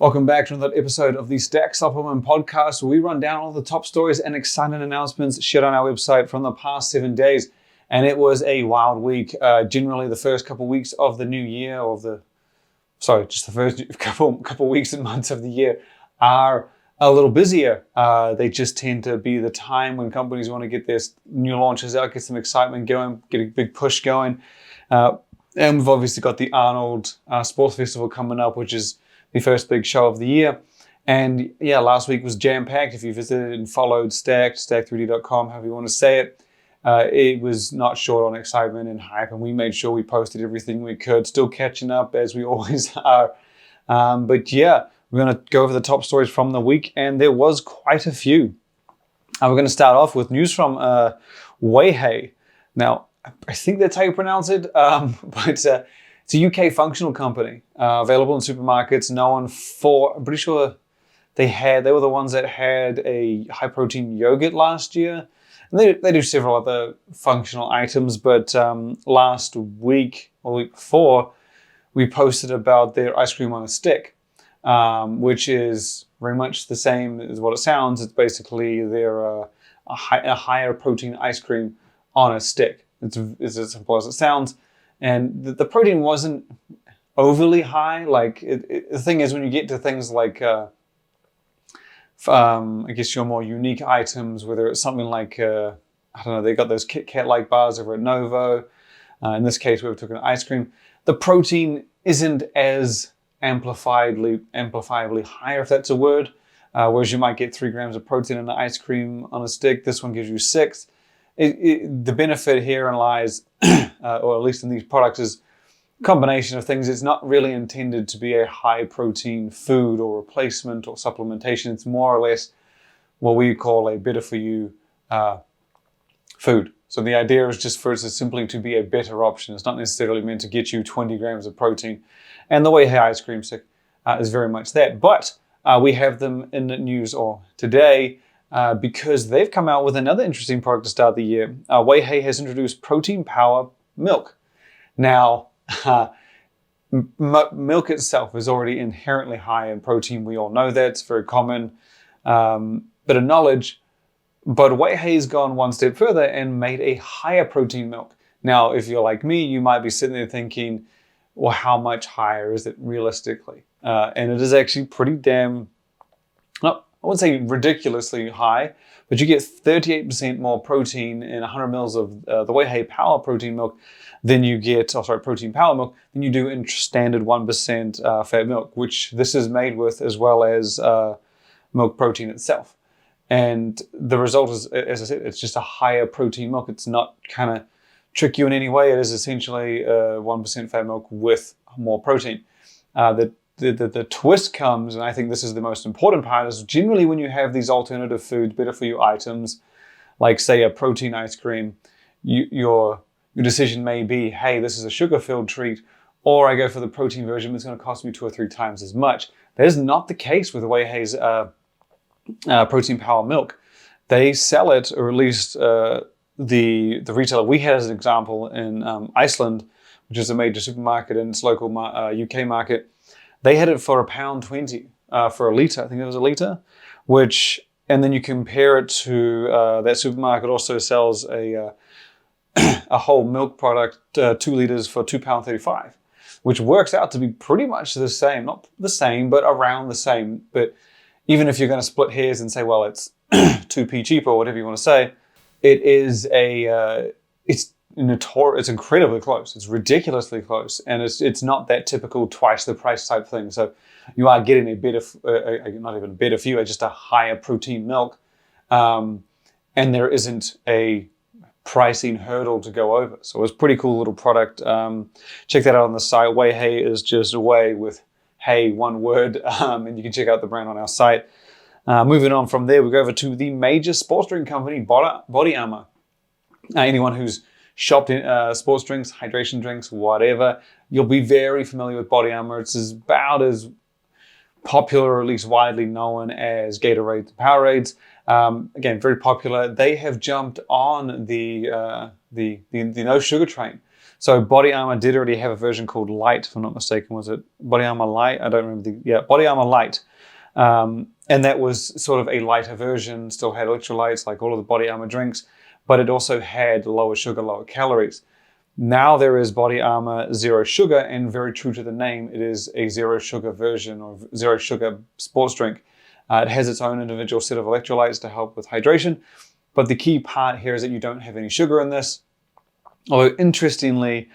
Welcome back to another episode of the Stack Supplement Podcast, where we run down all the top stories and exciting announcements shared on our website from the past 7 days. And it was a wild week. Generally, the first couple of weeks of the new year, just the first couple weeks and months of the year are a little busier. They just tend to be the time when companies want to get their new launches out, get some excitement going, get a big push going. And we've obviously got the Arnold Sports Festival coming up, which is the first big show of the year. And yeah, last week was jam-packed. If you visited and followed Stacked3d.com, however you want to say it, it was not short on excitement and hype, and we made sure we posted everything we could, still catching up as we always are. But yeah, we're going to go over the top stories from the week, and there was quite a few. We're going to start off with news from Wheyhey. Now, I think that's how you pronounce it, but it's a UK functional company, available in supermarkets, known for, I'm pretty sure they were the ones that had a high protein yogurt last year. And they do several other functional items, but last week or week before, we posted about their ice cream on a stick, which is very much the same as what it sounds. It's basically their a higher protein ice cream on a stick. It's as simple as it sounds. And the protein wasn't overly high. Like the thing is, when you get to things like, I guess your more unique items, whether it's something like, I don't know, they got those Kit Kat-like bars over at Novo. In this case, we were talking ice cream. The protein isn't as amplifiably higher, if that's a word. Whereas you might get 3 grams of protein in an ice cream on a stick. This one gives you 6. The benefit here lies, or at least in these products, is a combination of things. It's not really intended to be a high protein food or replacement or supplementation. It's more or less what we call a better for you food. So the idea is just for it to simply to be a better option. It's not necessarily meant to get you 20 grams of protein. And the Wheyhey ice cream stick is very much that. But we have them in the news today, because they've come out with another interesting product to start the year. Wheyhey has introduced Protein Power Milk. Now, milk itself is already inherently high in protein. We all know that. It's very common bit of knowledge. But Wheyhey's gone one step further and made a higher protein milk. Now, if you're like me, you might be sitting there thinking, well, how much higher is it realistically? And it is actually pretty damn... I wouldn't say ridiculously high, but you get 38% more protein in 100 mils of the Wheyhey Power Protein Milk than you get, Protein Power Milk, than you do in standard 1% fat milk, which this is made with, as well as milk protein itself. And the result is, as I said, it's just a higher protein milk. It's not kind of trick you in any way. It is essentially 1% fat milk with more protein. The twist comes, and I think this is the most important part, is generally when you have these alternative foods, better for you items, like say a protein ice cream, your decision may be, hey, this is a sugar-filled treat, or I go for the protein version, it's going to cost me 2 or 3 times as much. That is not the case with Wheyhey's Protein Power Milk. They sell it, or at least the retailer we had as an example in Iceland, which is a major supermarket in its local UK market. They had it for £1.20 for a litre. I think it was a litre, and then you compare it to that supermarket also sells a whole milk product, 2 litres for £2.35, which works out to be pretty much the same. Not the same, but around the same. But even if you're going to split hairs and say, well, it's 2p cheaper, or whatever you want to say, it is it's incredibly close. It's ridiculously close, and it's not that typical twice the price type thing. So you are getting a better, not even better for you, just a higher protein milk, and there isn't a pricing hurdle to go over. So it's a pretty cool little product. Check that out on the site. Wheyhey is just Whey with hey, one word, and you can check out the brand on our site. Moving on from there, we go over to the major sports drink company, Bodyarmor. Anyone who's shopped in sports drinks, hydration drinks, whatever, you'll be very familiar with Bodyarmor. It's about as popular, or at least widely known, as Gatorade and Powerades. Again, very popular. They have jumped on the no sugar train. So Bodyarmor did already have a version called Light, if I'm not mistaken. Was it Bodyarmor Light? I don't remember. Bodyarmor Light. And that was sort of a lighter version, still had electrolytes like all of the Bodyarmor drinks, but it also had lower sugar, lower calories. Now there is Bodyarmor Zero Sugar, and very true to the name, it is a zero sugar version of zero sugar sports drink. It has its own individual set of electrolytes to help with hydration, but the key part here is that you don't have any sugar in this. Although interestingly,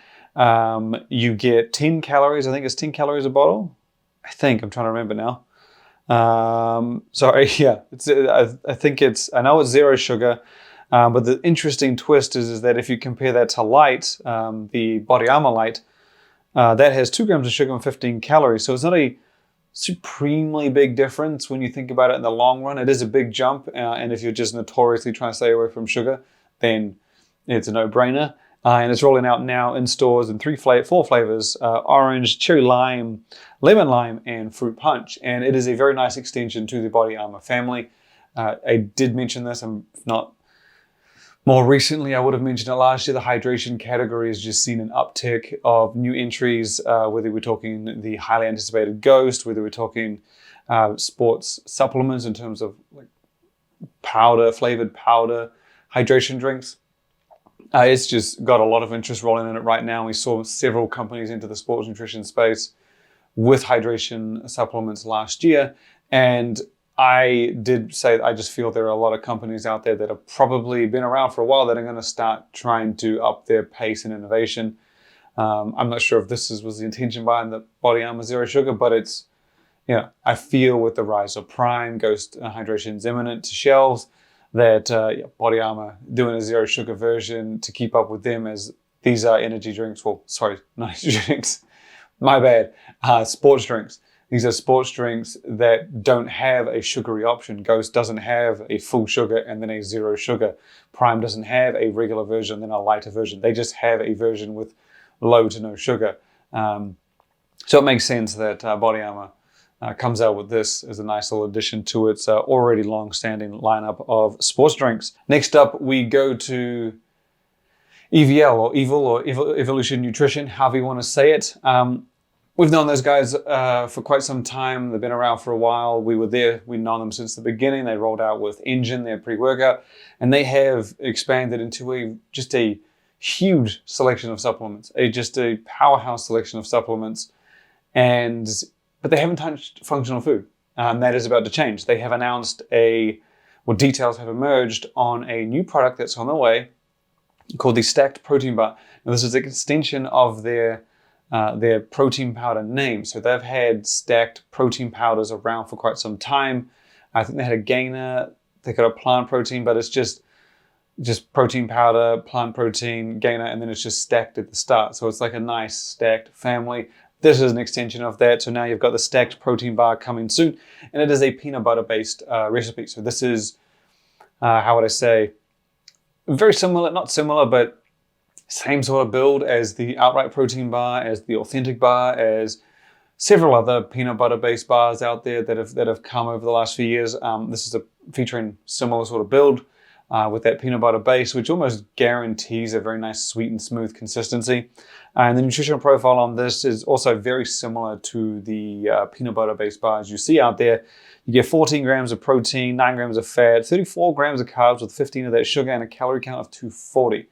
you get 10 calories. I think it's 10 calories a bottle. I'm trying to remember now. Sorry, yeah, I know it's zero sugar, but the interesting twist is that if you compare that to Light, the Bodyarmor Light, that has 2 grams of sugar and 15 calories. So it's not a supremely big difference when you think about it in the long run. It is a big jump, and if you're just notoriously trying to stay away from sugar, then it's a no-brainer. And it's rolling out now in stores in 4 flavors, orange, cherry lime, lemon lime, and fruit punch. And it is a very nice extension to the Bodyarmor family. I did mention this, and if not more recently, I would have mentioned it last year. The hydration category has just seen an uptick of new entries, whether we're talking the highly anticipated Ghost, whether we're talking sports supplements in terms of like powder, flavored powder, hydration drinks. It's just got a lot of interest rolling in it right now. We saw several companies into the sports nutrition space with hydration supplements last year. And I did say I just feel there are a lot of companies out there that have probably been around for a while that are going to start trying to up their pace and innovation. I'm not sure if this was the intention behind the Bodyarmor Zero Sugar, but it's, I feel with the rise of Prime, Ghost Hydration is imminent to shelves, that Bodyarmor doing a zero sugar version to keep up with them, as these are energy drinks. Well, sorry, not energy drinks. My bad. Sports drinks. These are sports drinks that don't have a sugary option. Ghost doesn't have a full sugar and then a zero sugar. Prime doesn't have a regular version, then a lighter version. They just have a version with low to no sugar. So it makes sense that Bodyarmor comes out with this as a nice little addition to its already long-standing lineup of sports drinks. Next up, we go to EVL or Evolution Nutrition, however you want to say it. We've known those guys for quite some time. They've been around for a while. We were there. We've known them since the beginning. They rolled out with Engine, their pre-workout, and they have expanded into just a huge selection of supplements, just a powerhouse selection of supplements. But they haven't touched functional food. That is about to change. They have announced details have emerged on a new product that's on the way called the Stacked Protein Bar. Now, this is an extension of their protein powder name. So they've had stacked protein powders around for quite some time. I think they had a gainer, they got a plant protein, but it's just protein powder, plant protein, gainer, and then it's just stacked at the start. So it's like a nice stacked family. This is an extension of that. So now you've got the Stacked Protein Bar coming soon, and it is a peanut butter based recipe. So this is, how would I say, very similar, not similar, but same sort of build as the outright protein bar, as the authentic bar, as several other peanut butter based bars out there that have come over the last few years. This is featuring similar sort of build with that peanut butter base, which almost guarantees a very nice sweet and smooth consistency. And the nutritional profile on this is also very similar to the peanut butter based bars you see out there. You get 14 grams of protein, 9 grams of fat, 34 grams of carbs with 15 of that sugar, and a calorie count of 240.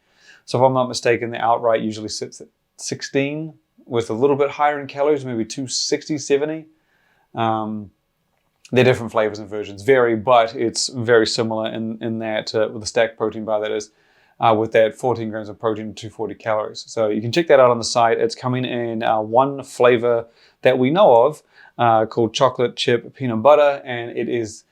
So if I'm not mistaken, the outright usually sits at 16 with a little bit higher in calories, maybe 260, 70. They're different flavors and versions vary, but it's very similar in that with the Stacked Protein Bar, that is, with that 14 grams of protein and 240 calories. So you can check that out on the site. It's coming in one flavor that we know of called chocolate chip peanut butter, and it is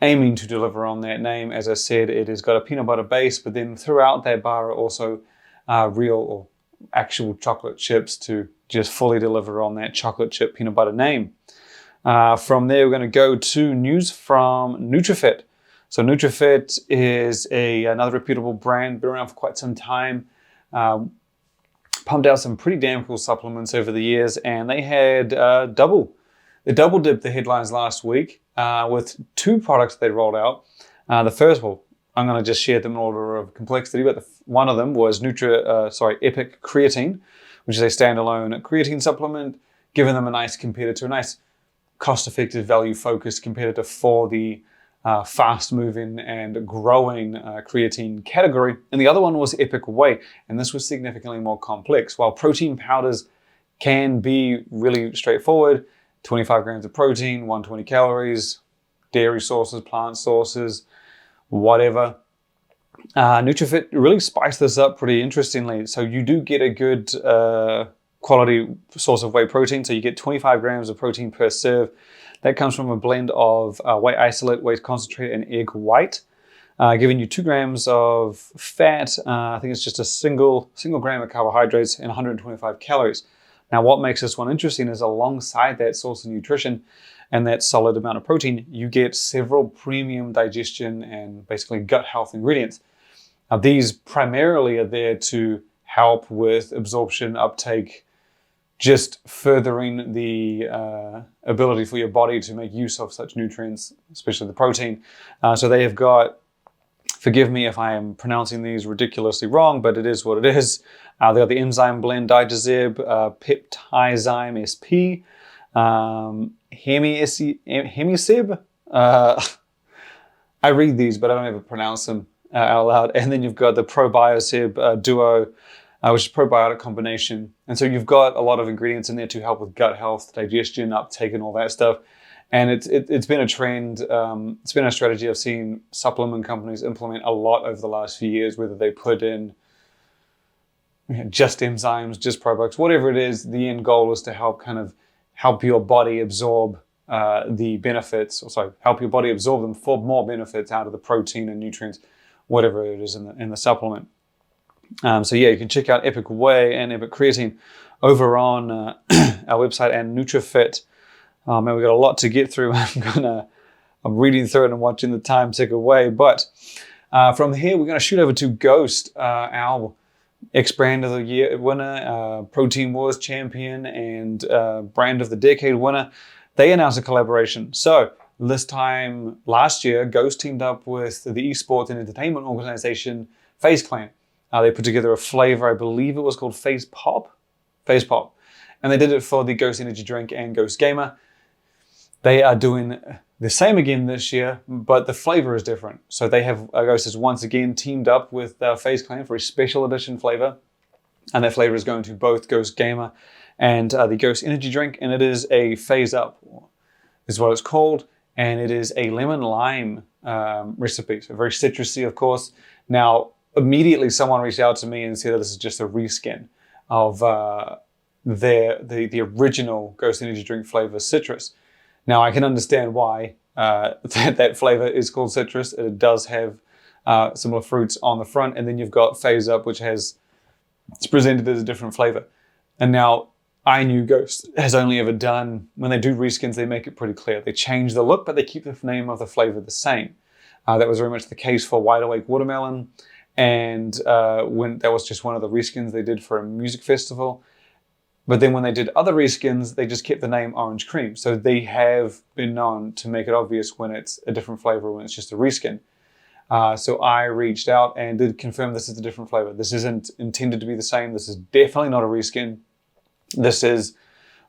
aiming to deliver on that name. As I said, it has got a peanut butter base, but then throughout that bar are also real or actual chocolate chips to just fully deliver on that chocolate chip peanut butter name. From there, we're going to go to news from NutriFitt. So NutriFitt is another reputable brand, been around for quite some time. Pumped out some pretty damn cool supplements over the years, and they had double dipped the headlines last week with 2 products they rolled out. The first, well, I'm going to just share them in order of complexity, but one of them was Epic Creatine, which is a standalone creatine supplement, giving them a nice competitor, a nice cost-effective, value-focused competitor for the fast-moving and growing creatine category. And the other one was Epic Whey, and this was significantly more complex. While protein powders can be really straightforward, 25 grams of protein, 120 calories, dairy sources, plant sources, whatever. NutriFitt really spiced this up pretty interestingly. So you do get a good quality source of whey protein. So you get 25 grams of protein per serve. That comes from a blend of whey isolate, whey concentrate, and egg white, giving you 2 grams of fat. I think it's just a single gram of carbohydrates and 125 calories. Now, what makes this one interesting is alongside that source of nutrition and that solid amount of protein, you get several premium digestion and basically gut health ingredients. Now, these primarily are there to help with absorption, uptake, just furthering the ability for your body to make use of such nutrients, especially the protein. So they have got, forgive me if I am pronouncing these ridiculously wrong, but it is what it is. They got the enzyme blend Digesib, Peptizyme SP, Hemisib. I read these, but I don't ever pronounce them out loud. And then you've got the Probiosib Duo, which is probiotic combination. And so you've got a lot of ingredients in there to help with gut health, digestion, uptake, and all that stuff. And it's been a trend. It's been a strategy I've seen supplement companies implement a lot over the last few years, whether they put in just enzymes, just probiotics, whatever it is. The end goal is to help your body absorb the benefits, help your body absorb them for more benefits out of the protein and nutrients, whatever it is in the supplement. So yeah, you can check out Epic Whey and Epic Creatine over on our website and NutriFitt. Man, we've got a lot to get through. I'm reading through it and watching the time tick away. But from here, we're going to shoot over to Ghost, our X-Brand of the Year winner, Protein Wars champion, and Brand of the Decade winner. They announced a collaboration. So this time last year, Ghost teamed up with the esports and entertainment organization FaZe Clan. They put together a flavor, I believe it was called FaZe Pop. And they did it for the Ghost Energy Drink and Ghost Gamer. They are doing the same again this year, but the flavor is different. So they have, Ghost has once again teamed up with FaZe Clan for a special edition flavor. And that flavor is going to both Ghost Gamer and the Ghost Energy Drink. And it is a FaZe Up, is what it's called. And it is a lemon lime recipe. So very citrusy, of course. Now, immediately someone reached out to me and said that this is just a reskin of the original Ghost Energy Drink flavor, citrus. Now, I can understand why that flavor is called citrus. It does have similar fruits on the front, and then you've got FaZe Up, which it's presented as a different flavor. And now, I knew Ghost has only ever done, when they do reskins, they make it pretty clear. They change the look, but they keep the name of the flavor the same. That was very much the case for Wide Awake Watermelon, and when that was just one of the reskins they did for a music festival. But then when they did other reskins, they just kept the name Orange Cream. So they have been known to make it obvious when it's a different flavor, when it's just a reskin. So I reached out and did confirm this is a different flavor. This isn't intended to be the same. This is definitely not a reskin. This is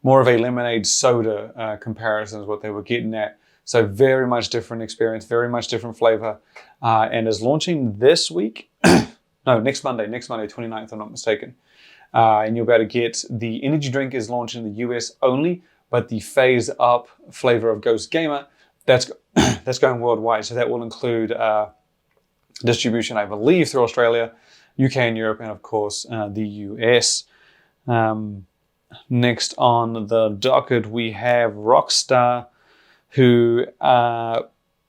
more of a lemonade soda comparison is what they were getting at. So very much different experience, very much different flavor, and is launching this week. No, next Monday, 29th, if I'm not mistaken. And you'll be able to get the energy drink is launched in the US only, but the FaZe Up flavor of Ghost Gamer, that's going worldwide. So that will include distribution, I believe, through Australia, UK and Europe, and of course the US. Next on the docket, we have Rockstar, who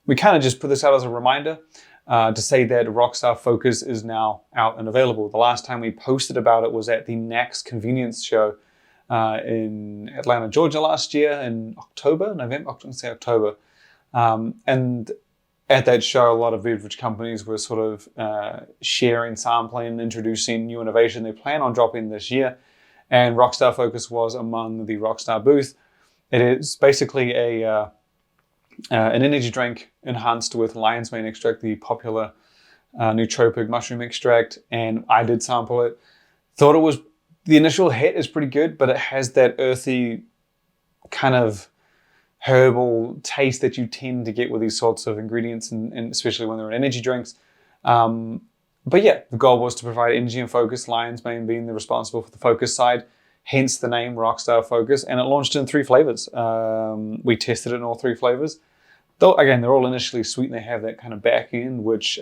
we kind of just put this out as a reminder to say that Rockstar Focus is now out and available. The last time we posted about it was at the NACS Convenience Show in Atlanta, Georgia last year in October. And at that show, a lot of beverage companies were sort of sharing, sampling, introducing new innovation they plan on dropping this year. And Rockstar Focus was among the Rockstar booth. It is basically an energy drink enhanced with lion's mane extract, the popular nootropic mushroom extract, and I did sample it. Thought it was, the initial hit is pretty good, but it has that earthy kind of herbal taste that you tend to get with these sorts of ingredients, and especially when they're in energy drinks. But yeah, the goal was to provide energy and focus, lion's mane being the responsible for the focus side, hence the name Rockstar Focus, and it launched in 3 flavors. We tested it in all 3 flavors. Though, again, they're all initially sweet and they have that kind of back end, which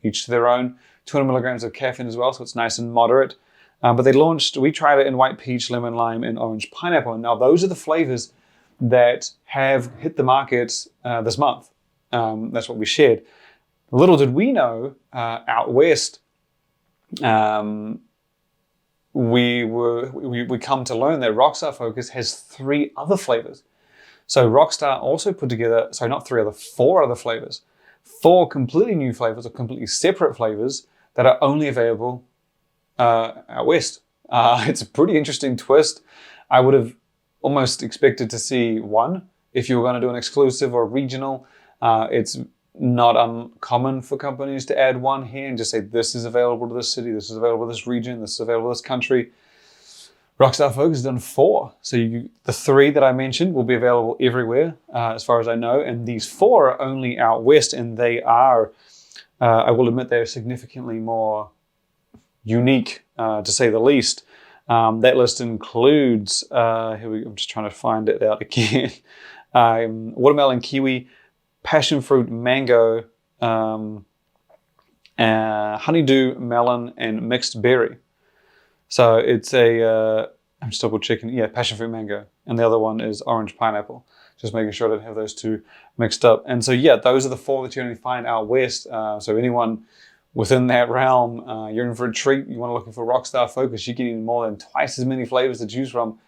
each to their own. 200 milligrams of caffeine as well, so it's nice and moderate. But we tried it in white peach, lemon lime, and orange pineapple. And now those are the flavors that have hit the market this month. That's what we shared. Little did we know, out west, we come to learn that Rockstar Focus has 3 other flavors. So Rockstar also put together, 4 other flavors. 4 completely new flavors, or completely separate flavors that are only available out west. It's a pretty interesting twist. I would have almost expected to see 1 if you were going to do an exclusive or regional. It's not uncommon for companies to add 1 here and just say, this is available to this city, this is available to this region, this is available to this country. Rockstar Focus has done 4. So the 3 that I mentioned will be available everywhere, as far as I know. And these 4 are only out west, and they are, I will admit, they're significantly more unique, to say the least. That list includes, I'm just trying to find it out again. Watermelon, kiwi, passion fruit, mango, honeydew, melon, and mixed berry. So it's I'm just double checking, yeah, passion fruit, mango. And the other one is orange pineapple. Just making sure I don't have those 2 mixed up. And so, yeah, those are the 4 that you only find out west. So anyone within that realm, you're in for a treat. You want to look for Rockstar Focus, you're getting more than twice as many flavors to choose from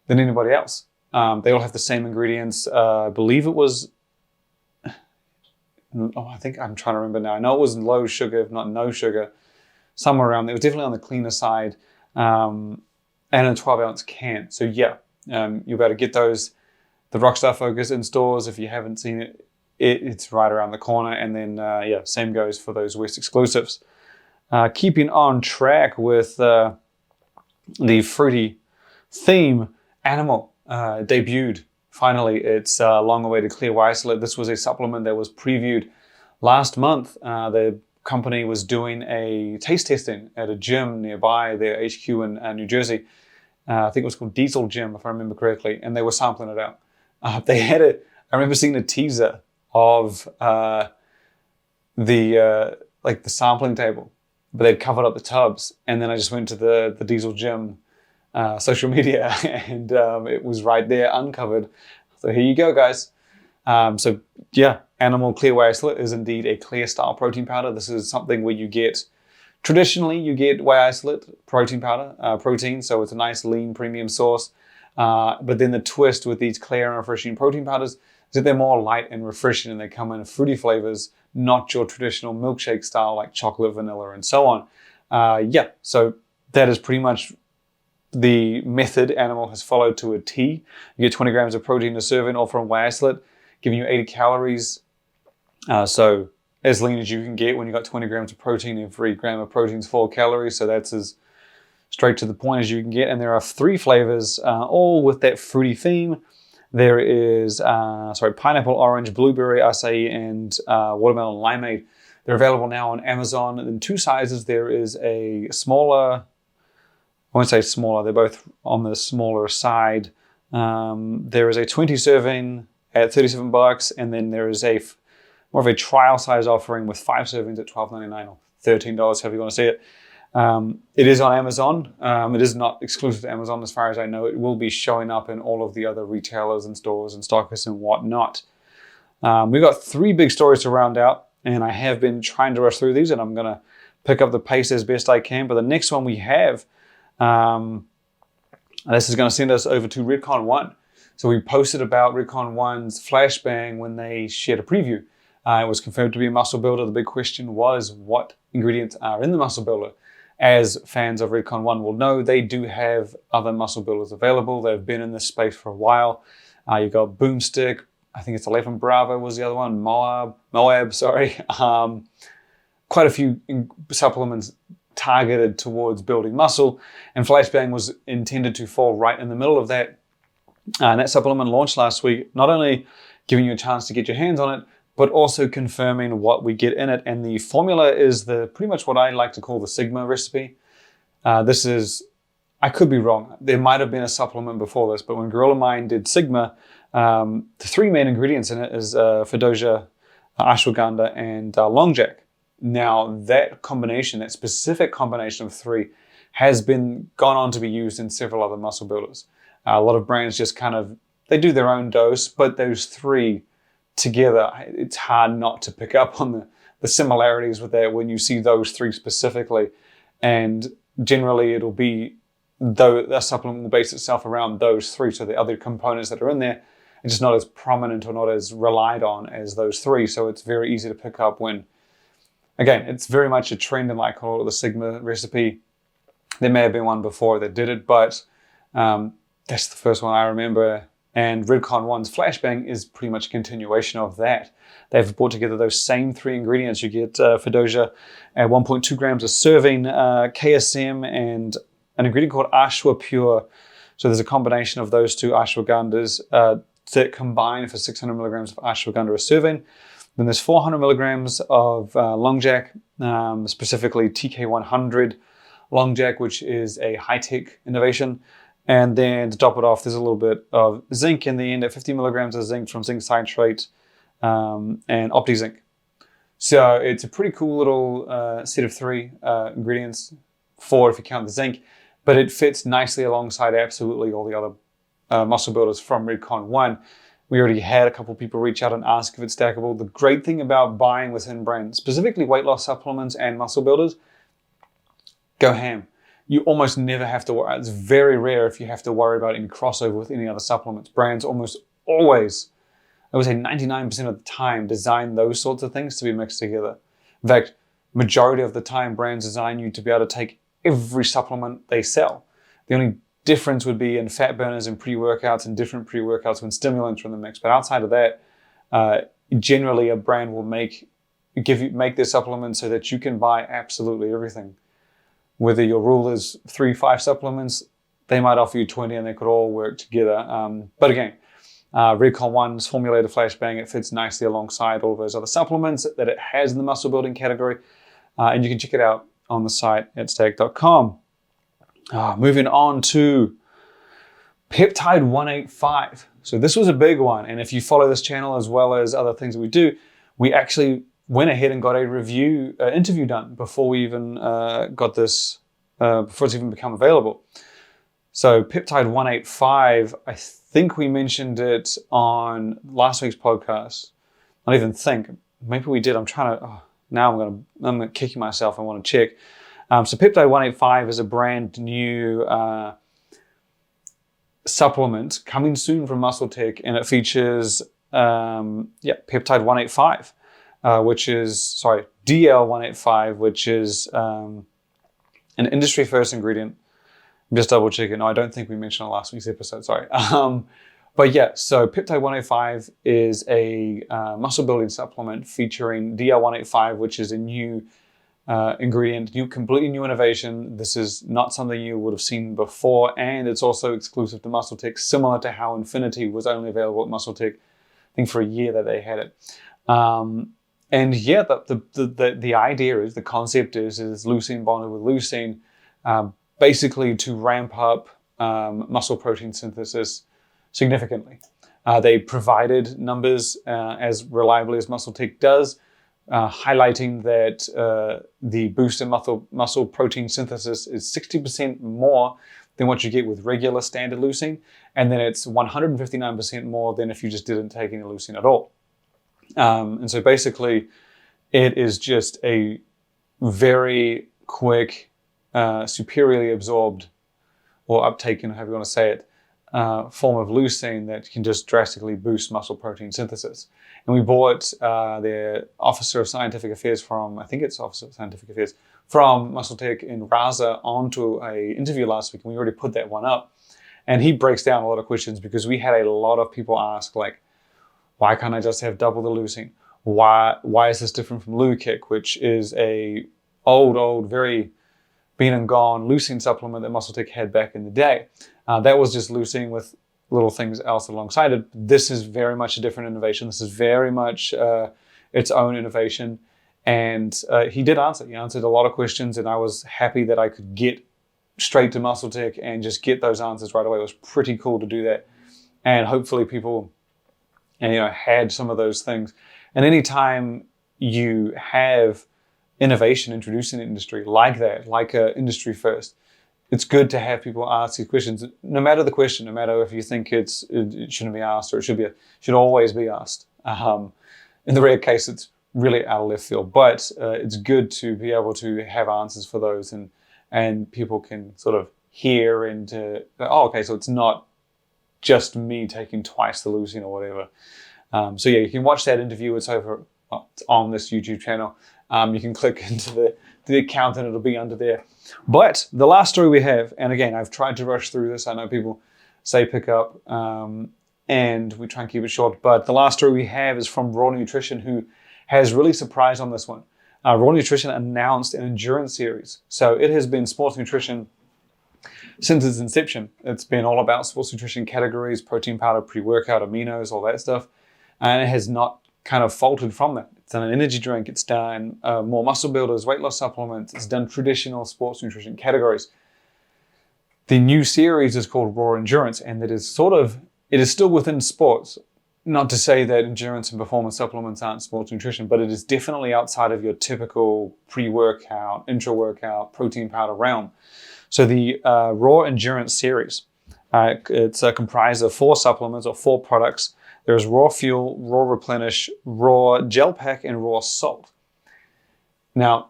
than anybody else. They all have the same ingredients. I believe it was, I think I'm trying to remember now. I know it was low sugar, if not no sugar, somewhere around there. It was definitely on the cleaner side, and in a 12-ounce can. So yeah, you'll be able to get those, the Rockstar Focus in stores. If you haven't seen it, it's right around the corner. And then, yeah, same goes for those West exclusives. Keeping on track with the fruity theme, Animal debuted. Finally, its long-awaited clear whey isolate. This was a supplement that was previewed last month. The company was doing a taste testing at a gym nearby their HQ in New Jersey. I think it was called Diesel Gym, if I remember correctly, and they were sampling it out. They had it. I remember seeing a teaser of the sampling table, but they'd covered up the tubs. And then I just went to the Diesel Gym social media, and it was right there, uncovered. So here you go, guys. So yeah, Animal Clear Whey Isolate is indeed a clear style protein powder. This is something where traditionally you get whey isolate protein powder, protein, so it's a nice lean premium source. But then the twist with these clear and refreshing protein powders is that they're more light and refreshing, and they come in fruity flavors, not your traditional milkshake style like chocolate, vanilla, and so on. Yeah, so that is pretty much the method Animal has followed to a T. You get 20 grams of protein a serving, all from whey isolate, giving you 80 calories. So as lean as you can get when you got 20 grams of protein. Every gram of protein is 4 calories, so that's as straight to the point as you can get. And there are 3 flavors, all with that fruity theme. There is pineapple, orange, blueberry, acai, and watermelon limeade. They're available now on Amazon in 2 sizes. There is a smaller, I won't say smaller, they're both on the smaller side. There is a 20 serving at $37, and then there is a more of a trial size offering with 5 servings at $12.99 or $13, however you want to see it. It is on Amazon. It is not exclusive to Amazon as far as I know. It will be showing up in all of the other retailers and stores and stockists and whatnot. We've got 3 big stories to round out, and I have been trying to rush through these, and I'm going to pick up the pace as best I can. But the next one we have, this is going to send us over to Redcon 1. So we posted about Redcon 1's flashbang when they shared a preview. It was confirmed to be a muscle builder. The big question was, what ingredients are in the muscle builder? As fans of Redcon 1 will know, they do have other muscle builders available. They've been in this space for a while. You've got Boomstick, I think it's 11 Bravo was the other one, Moab, sorry. quite a few supplements targeted towards building muscle, and Flashbang was intended to fall right in the middle of that. And that supplement launched last week, not only giving you a chance to get your hands on it, but also confirming what we get in it. And the formula is pretty much what I like to call the Sigma recipe. This is, I could be wrong. There might have been a supplement before this, but when Gorilla Mind did Sigma, the three main ingredients in it is FaZe, ashwagandha, and long jack. Now that combination, that specific combination of three, has been gone on to be used in several other muscle builders. A lot of brands just kind of, they do their own dose, but those three together, it's hard not to pick up on the similarities with that when you see those three specifically. And generally it'll be, though the supplement will base itself around those three, so the other components that are in there, it's just not as prominent or not as relied on as those three. So it's very easy to pick up when, again, it's very much a trend, and I call it the Sigma recipe. There may have been one before that did it, but that's the first one I remember. And Redcon 1's Flashbang is pretty much a continuation of that. They've brought together those same three ingredients. You get FaZe at 1.2 grams a serving, KSM, and an ingredient called Ashwa Pure. So there's a combination of those two ashwagandhas that combine for 600 milligrams of ashwagandha a serving. Then there's 400 milligrams of long jack, specifically TK100 long jack, which is a high-tech innovation. And then to top it off, there's a little bit of zinc in the end at 50 milligrams of zinc from zinc citrate and OptiZinc. So it's a pretty cool little set of three ingredients, 4 if you count the zinc, but it fits nicely alongside absolutely all the other muscle builders from Redcon 1. We already had a couple people reach out and ask if it's stackable. The great thing about buying within brands, specifically weight loss supplements and muscle builders, go ham. You almost never have to worry. It's very rare if you have to worry about any crossover with any other supplements. Brands almost always, I would say 99% of the time, design those sorts of things to be mixed together. In fact, majority of the time, brands design you to be able to take every supplement they sell. The only difference would be in fat burners and pre-workouts and different pre-workouts when stimulants are in the mix. But outside of that, generally a brand will make their supplements so that you can buy absolutely everything. Whether your rule is 3-5 supplements, they might offer you 20 and they could all work together. But again, Redcon 1's formulated Flashbang, it fits nicely alongside all of those other supplements that it has in the muscle building category. And you can check it out on the site at stack.com. Moving on to Peptide 185. So this was a big one. And if you follow this channel as well as other things that we do, we actually went ahead and got a interview done before we even got this, before it's even become available. So Peptide 185, I think we mentioned it on last week's podcast. Not even think, maybe we did. I'm trying to, now I'm kicking myself. I want to check. So Peptide 185 is a brand new supplement coming soon from MuscleTech, and it features Peptide 185. DL185, which is an industry first ingredient. I'm just double checking. No, I don't think we mentioned on last week's episode, sorry. But yeah, so Peptide 185 is a muscle building supplement featuring DL185, which is a new ingredient, completely new innovation. This is not something you would have seen before, and it's also exclusive to MuscleTech, similar to how Infinity was only available at MuscleTech, I think for a year that they had it. And yeah, the idea is, the concept is leucine bonded with leucine, basically to ramp up muscle protein synthesis significantly. They provided numbers as reliably as MuscleTech does, highlighting that the boost in muscle protein synthesis is 60% more than what you get with regular standard leucine, and then it's 159% more than if you just didn't take any leucine at all. And so basically, it is just a very quick, superiorly absorbed or uptaken, however you want to say it, form of leucine that can just drastically boost muscle protein synthesis. And we brought the Officer of Scientific Affairs from, I think it's Officer of Scientific Affairs, from MuscleTech in Raza onto an interview last week, and we already put that one up. And he breaks down a lot of questions because we had a lot of people ask, like, why can't I just have double the leucine? Why is this different from Lukic, which is a old, very been and gone leucine supplement that MuscleTech had back in the day. That was just leucine with little things else alongside it. This is very much a different innovation. This is very much its own innovation. And he did answer. He answered a lot of questions, and I was happy that I could get straight to MuscleTech and just get those answers right away. It was pretty cool to do that. And hopefully people had some of those things. And anytime you have innovation introduced in the industry like that, like a industry first, it's good to have people ask these questions, no matter the question, no matter if you think it shouldn't be asked or it should always be asked. In the rare case, it's really out of left field, but it's good to be able to have answers for those, and people can sort of hear and oh, okay, so it's not just me taking twice the leucine or whatever. So yeah, you can watch that interview. It's over on this YouTube channel. You can click into the account and it'll be under there. But the last story we have, and again, I've tried to rush through this. I know people say pick up, and we try and keep it short. But the last story we have is from Raw Nutrition, who has really surprised on this one. Raw Nutrition announced an endurance series. So it has been sports nutrition since its inception. It's been all about sports nutrition categories, protein powder, pre-workout, aminos, all that stuff. And it has not kind of faltered from that. It's done an energy drink, it's done more muscle builders, weight loss supplements, it's done traditional sports nutrition categories. The new series is called Raw Endurance, and it is still within sports. Not to say that endurance and performance supplements aren't sports nutrition, but it is definitely outside of your typical pre-workout, intra-workout, protein powder realm. So the Raw Endurance series, it's comprised of 4 supplements or 4 products. There's Raw Fuel, Raw Replenish, Raw Gel Pack, and Raw Salt. Now,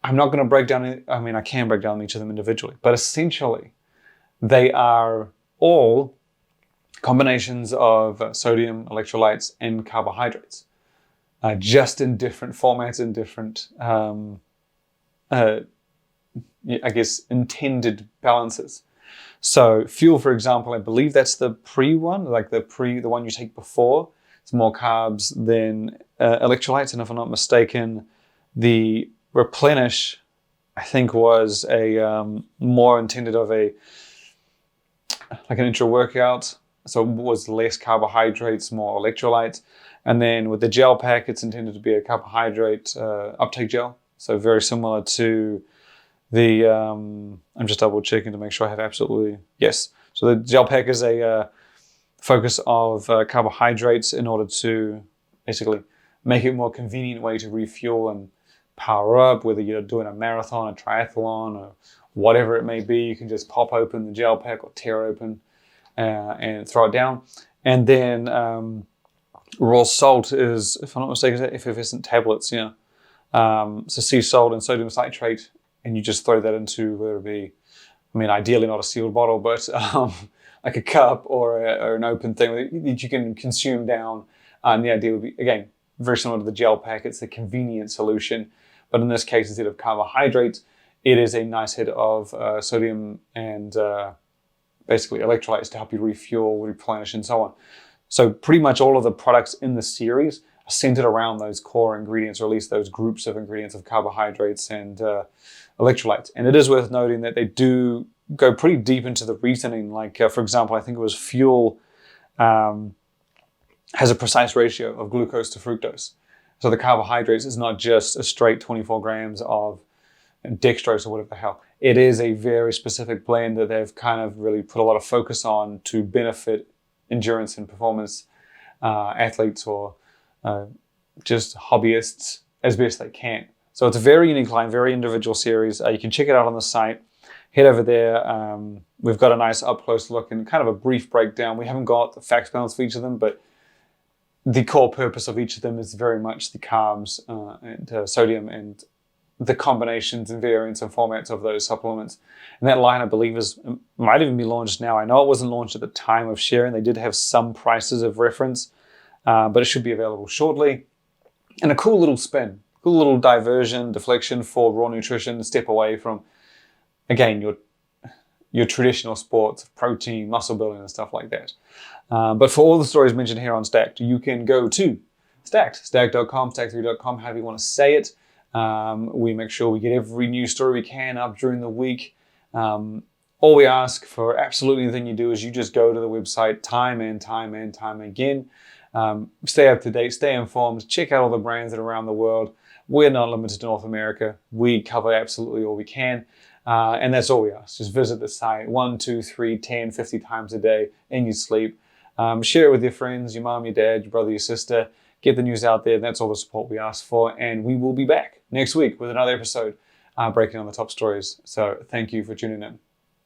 I'm not going to break down, I can break down each of them individually, but essentially they are all combinations of sodium, electrolytes, and carbohydrates, just in different formats and different, intended balances. So fuel, for example, I believe that's the pre one, like the one you take before. It's more carbs than electrolytes, and if I'm not mistaken, the replenish, I think, was a more intended of like an intra-workout. So it was less carbohydrates, more electrolytes. And then with the gel pack, it's intended to be a carbohydrate uptake gel. So very similar to the, I'm just double checking to make sure I have absolutely, yes. So the gel pack is a focus of carbohydrates in order to basically make it a more convenient way to refuel and power up, whether you're doing a marathon, a triathlon, or whatever it may be. You can just pop open the gel pack or tear open and throw it down. And then raw salt is, if I'm not mistaken, effervescent tablets, yeah. So sea salt and sodium citrate, and you just throw that into, whether it be, ideally not a sealed bottle, but like a cup or an open thing that you can consume down. And the idea would be, again, very similar to the gel pack. It's a convenient solution, but in this case, instead of carbohydrates, it is a nice hit of sodium and basically electrolytes to help you refuel, replenish, and so on. So pretty much all of the products in the series are centered around those core ingredients, or at least those groups of ingredients of carbohydrates and electrolytes. And it is worth noting that they do go pretty deep into the reasoning. Like, for example, I think it was Fuel has a precise ratio of glucose to fructose. So the carbohydrates is not just a straight 24 grams of dextrose or whatever the hell. It is a very specific blend that they've kind of really put a lot of focus on to benefit endurance and performance athletes or just hobbyists as best they can. So it's a very unique line, very individual series. You can check it out on the site. Head over there. We've got a nice up-close look and kind of a brief breakdown. We haven't got the facts balance for each of them, but the core purpose of each of them is very much the carbs and sodium and the combinations and variants and formats of those supplements. And that line, I believe, might even be launched now. I know it wasn't launched at the time of sharing. They did have some prices of reference, but it should be available shortly. And a cool little spin, cool little deflection for Raw Nutrition to step away from, again, your traditional sports of protein, muscle building, and stuff like that. But for all the stories mentioned here on Stacked, you can go to Stacked, stacked.com, stack3d.com, however you want to say it. We make sure we get every news story we can up during the week. All we ask for absolutely anything you do is you just go to the website time and time again. Stay up to date, stay informed, check out all the brands that are around the world. We're not limited to North America. We cover absolutely all we can. And that's all we ask. Just visit the site 1, 2, 3, 10, 50 times a day in your sleep. Share it with your friends, your mom, your dad, your brother, your sister. Get the news out there. That's all the support we ask for. And we will be back next week with another episode breaking on the top stories. So thank you for tuning in.